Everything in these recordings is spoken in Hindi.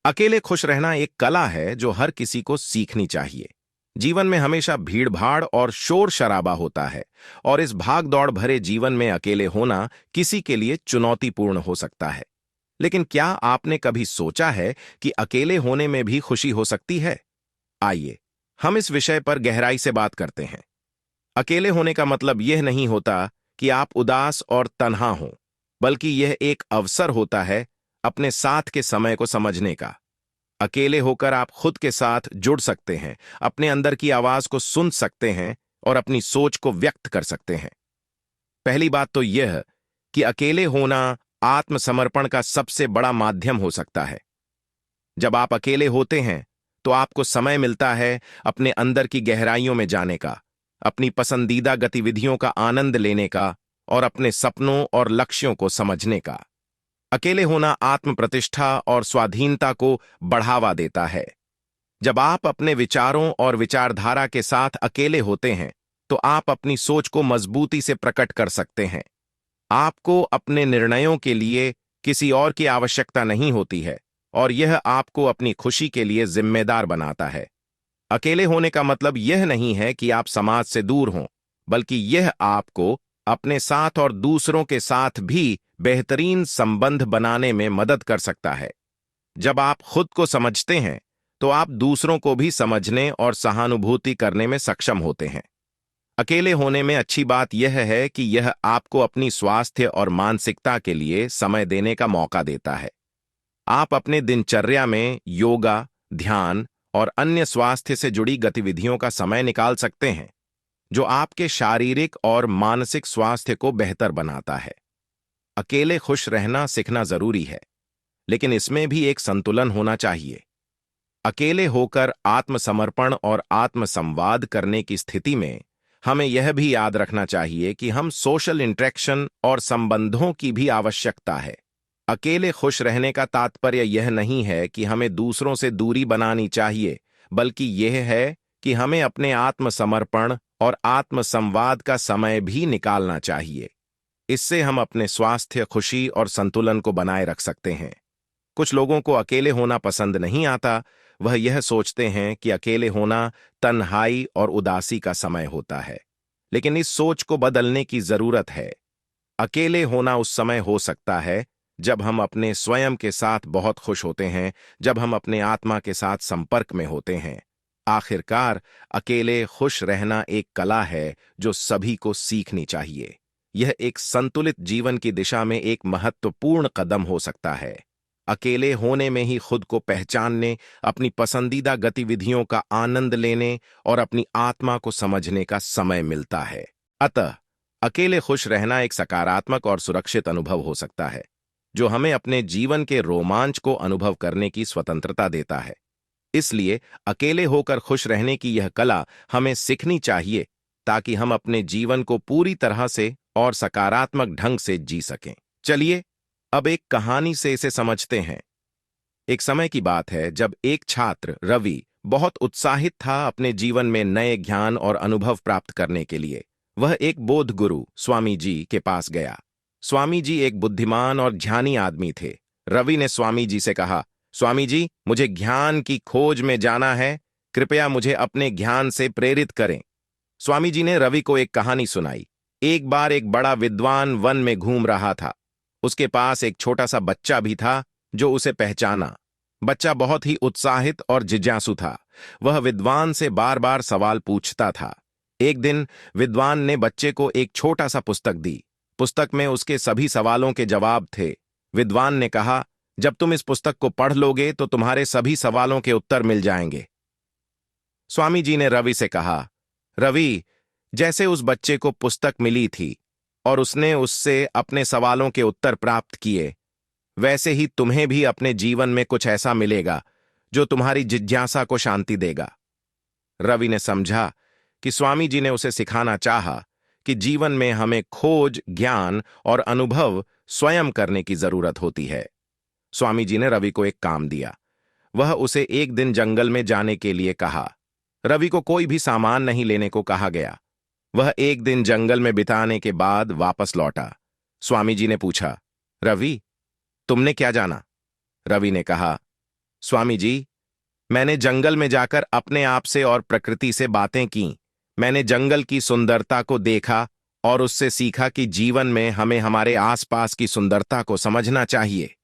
अकेले खुश रहना एक कला है जो हर किसी को सीखनी चाहिए। जीवन में हमेशा भीड़-भाड़ और शोर-शराबा होता है और इस भाग-दौड़ भरे जीवन में अकेले होना किसी के लिए चुनौतीपूर्ण हो सकता है। लेकिन क्या आपने कभी सोचा है कि अकेले होने में भी खुशी हो सकती है? आइए, हम इस विषय पर गहराई से बात करते हैं। अकेले होने का मतलब यह नहीं होता कि आप उदास और तन्हा हों, बल्कि यह एक अवसर होता है अपने साथ के समय को समझने का। अकेले होकर आप खुद के साथ जुड़ सकते हैं, अपने अंदर की आवाज को सुन सकते हैं और अपनी सोच को व्यक्त कर सकते हैं। पहली बात तो यह कि अकेले होना आत्मसमर्पण का सबसे बड़ा माध्यम हो सकता है। जब आप अकेले होते हैं, तो आपको समय मिलता है अपने अंदर की गहराइयों में जाने का, अपनी पसंदीदा गतिविधियों का आनंद लेने का और अपने सपनों और लक्ष्यों को समझने का। अकेले होना आत्म प्रतिष्ठा और स्वाधीनता को बढ़ावा देता है। जब आप अपने विचारों और विचारधारा के साथ अकेले होते हैं, तो आप अपनी सोच को मजबूती से प्रकट कर सकते हैं। आपको अपने निर्णयों के लिए किसी और की आवश्यकता नहीं होती है और यह आपको अपनी खुशी के लिए जिम्मेदार बनाता है। अकेले होने का मतलब यह नहीं है कि आप समाज से दूर हों, बल्कि यह आपको अपने साथ और दूसरों के साथ भी बेहतरीन संबंध बनाने में मदद कर सकता है। जब आप खुद को समझते हैं, तो आप दूसरों को भी समझने और सहानुभूति करने में सक्षम होते हैं। अकेले होने में अच्छी बात यह है कि यह आपको अपनी स्वास्थ्य और मानसिकता के लिए समय देने का मौका देता है। आप अपने दिनचर्या में योगा, ध्यान और अन्य स्वास्थ्य से जुड़ी गतिविधियों का समय निकाल सकते हैं, जो आपके शारीरिक और मानसिक स्वास्थ्य को बेहतर बनाता है। अकेले खुश रहना सीखना जरूरी है, लेकिन इसमें भी एक संतुलन होना चाहिए। अकेले होकर आत्मसमर्पण और आत्मसंवाद करने की स्थिति में हमें यह भी याद रखना चाहिए कि हम सोशल इंटरेक्शन और संबंधों की भी आवश्यकता है। अकेले खुश रहने का तात्पर्य यह नहीं है कि हमें दूसरों से दूरी बनानी चाहिए, बल्कि यह है कि हमें अपने आत्मसमर्पण और आत्मसंवाद का समय भी निकालना चाहिए। इससे हम अपने स्वास्थ्य, खुशी और संतुलन को बनाए रख सकते हैं। कुछ लोगों को अकेले होना पसंद नहीं आता। वह यह सोचते हैं कि अकेले होना तन्हाई और उदासी का समय होता है, लेकिन इस सोच को बदलने की जरूरत है। अकेले होना उस समय हो सकता है जब हम अपने स्वयं के साथ बहुत खुश होते हैं, जब हम अपने आत्मा के साथ संपर्क में होते हैं। आखिरकार, अकेले खुश रहना एक कला है जो सभी को सीखनी चाहिए। यह एक संतुलित जीवन की दिशा में एक महत्वपूर्ण कदम हो सकता है। अकेले होने में ही खुद को पहचानने, अपनी पसंदीदा गतिविधियों का आनंद लेने और अपनी आत्मा को समझने का समय मिलता है। अतः, अकेले खुश रहना एक सकारात्मक और सुरक्षित अनुभव हो सकता है, जो हमें अपने जीवन के रोमांच को अनुभव करने की स्वतंत्रता देता है। इसलिए अकेले होकर खुश रहने की यह कला हमें सीखनी चाहिए, ताकि हम अपने जीवन को पूरी तरह से और सकारात्मक ढंग से जी सकें। चलिए, अब एक कहानी से इसे समझते हैं। एक समय की बात है जब एक छात्र रवि बहुत उत्साहित था अपने जीवन में नए ज्ञान और अनुभव प्राप्त करने के लिए। वह एक बौद्ध गुरु स्वामी जी के पास गया। स्वामी जी एक बुद्धिमान और ध्यानी आदमी थे। रवि ने स्वामी जी से कहा, स्वामी जी, मुझे ज्ञान की खोज में जाना है, कृपया मुझे अपने ज्ञान से प्रेरित करें। स्वामी जी ने रवि को एक कहानी सुनाई। एक बार एक बड़ा विद्वान वन में घूम रहा था। उसके पास एक छोटा सा बच्चा भी था जो उसे पहचाना। बच्चा बहुत ही उत्साहित और जिज्ञासु था। वह विद्वान से बार बार सवाल पूछता था। एक दिन विद्वान ने बच्चे को एक छोटा सा पुस्तक दी। पुस्तक में उसके सभी सवालों के जवाब थे। विद्वान ने कहा, जब तुम इस पुस्तक को पढ़ लोगे तो तुम्हारे सभी सवालों के उत्तर मिल जाएंगे। स्वामी जी ने रवि से कहा, रवि, जैसे उस बच्चे को पुस्तक मिली थी और उसने उससे अपने सवालों के उत्तर प्राप्त किए, वैसे ही तुम्हें भी अपने जीवन में कुछ ऐसा मिलेगा जो तुम्हारी जिज्ञासा को शांति देगा। रवि ने समझा कि स्वामी जी ने उसे सिखाना चाहा कि जीवन में हमें खोज, ज्ञान और अनुभव स्वयं करने की जरूरत होती है। स्वामी जी ने रवि को एक काम दिया। वह उसे एक दिन जंगल में जाने के लिए कहा। रवि को कोई भी सामान नहीं लेने को कहा गया। वह एक दिन जंगल में बिताने के बाद वापस लौटा। स्वामी जी ने पूछा, रवि, तुमने क्या जाना? रवि ने कहा, स्वामी जी, मैंने जंगल में जाकर अपने आप से और प्रकृति से बातें की। मैंने जंगल की सुंदरता को देखा और उससे सीखा कि जीवन में हमें हमारे आसपास की सुंदरता को समझना चाहिए।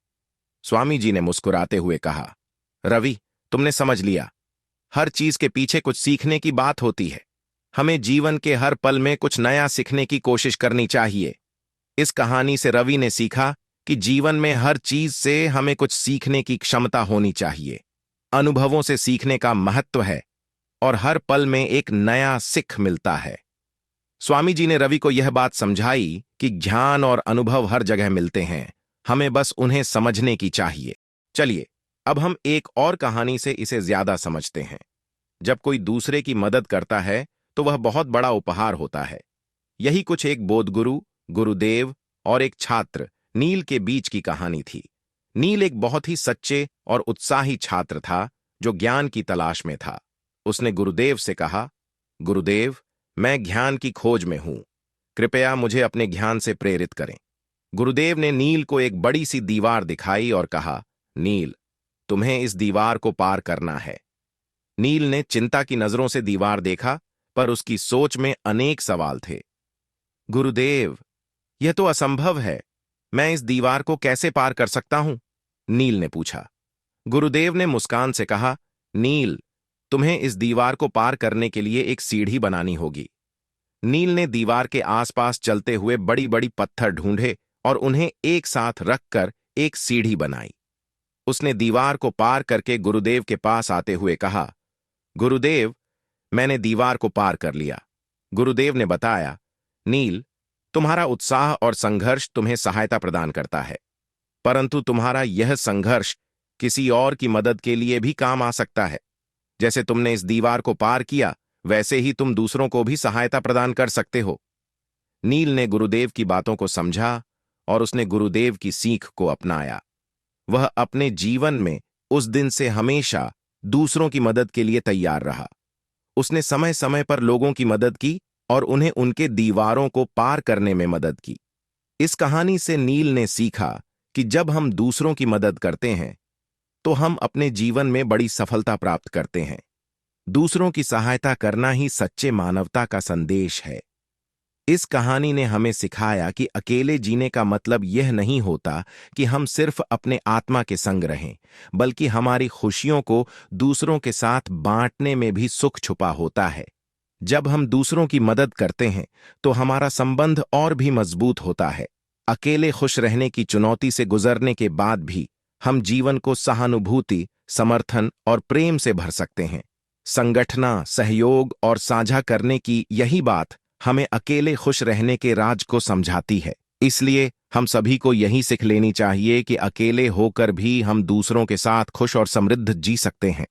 स्वामी जी ने मुस्कुराते हुए कहा, रवि, तुमने समझ लिया। हर चीज के पीछे कुछ सीखने की बात होती है। हमें जीवन के हर पल में कुछ नया सीखने की कोशिश करनी चाहिए। इस कहानी से रवि ने सीखा कि जीवन में हर चीज से हमें कुछ सीखने की क्षमता होनी चाहिए। अनुभवों से सीखने का महत्व है और हर पल में एक नया सीख मिलता है। स्वामी जी ने रवि को यह बात समझाई कि ज्ञान और अनुभव हर जगह मिलते हैं, हमें बस उन्हें समझने की चाहिए। चलिए, अब हम एक और कहानी से इसे ज्यादा समझते हैं। जब कोई दूसरे की मदद करता है तो वह बहुत बड़ा उपहार होता है। यही कुछ एक बोधगुरु, गुरुदेव और एक छात्र नील के बीच की कहानी थी। नील एक बहुत ही सच्चे और उत्साही छात्र था जो ज्ञान की तलाश में था। उसने गुरुदेव से कहा, गुरुदेव, मैं ज्ञान की खोज में हूं। कृपया मुझे अपने ज्ञान से प्रेरित करें। गुरुदेव ने नील को एक बड़ी सी दीवार दिखाई और कहा, नील, तुम्हें इस दीवार को पार करना है। नील ने चिंता की नजरों से दीवार देखा, पर उसकी सोच में अनेक सवाल थे। गुरुदेव, यह तो असंभव है। मैं इस दीवार को कैसे पार कर सकता हूं? नील ने पूछा। गुरुदेव ने मुस्कान से कहा, नील, तुम्हें इस दीवार को पार करने के लिए एक सीढ़ी बनानी होगी। नील ने दीवार के आसपास चलते हुए बड़ी बड़ी पत्थर ढूंढे और उन्हें एक साथ रखकर एक सीढ़ी बनाई। उसने दीवार को पार करके गुरुदेव के पास आते हुए कहा, गुरुदेव, मैंने दीवार को पार कर लिया। गुरुदेव ने बताया, नील, तुम्हारा उत्साह और संघर्ष तुम्हें सहायता प्रदान करता है, परंतु तुम्हारा यह संघर्ष किसी और की मदद के लिए भी काम आ सकता है। जैसे तुमने इस दीवार को पार किया, वैसे ही तुम दूसरों को भी सहायता प्रदान कर सकते हो। नील ने गुरुदेव की बातों को समझा और उसने गुरुदेव की सीख को अपनाया। वह अपने जीवन में उस दिन से हमेशा दूसरों की मदद के लिए तैयार रहा। उसने समय समय पर लोगों की मदद की और उन्हें उनके दीवारों को पार करने में मदद की। इस कहानी से नील ने सीखा कि जब हम दूसरों की मदद करते हैं तो हम अपने जीवन में बड़ी सफलता प्राप्त करते हैं। दूसरों की सहायता करना ही सच्चे मानवता का संदेश है। इस कहानी ने हमें सिखाया कि अकेले जीने का मतलब यह नहीं होता कि हम सिर्फ अपने आत्मा के संग रहें, बल्कि हमारी खुशियों को दूसरों के साथ बांटने में भी सुख छुपा होता है। जब हम दूसरों की मदद करते हैं तो हमारा संबंध और भी मजबूत होता है। अकेले खुश रहने की चुनौती से गुजरने के बाद भी हम जीवन को सहानुभूति, समर्थन और प्रेम से भर सकते हैं। संगठना, सहयोग और साझा करने की यही बात हमें अकेले खुश रहने के राज को समझाती है। इसलिए हम सभी को यही सीख लेनी चाहिए कि अकेले होकर भी हम दूसरों के साथ खुश और समृद्ध जी सकते हैं।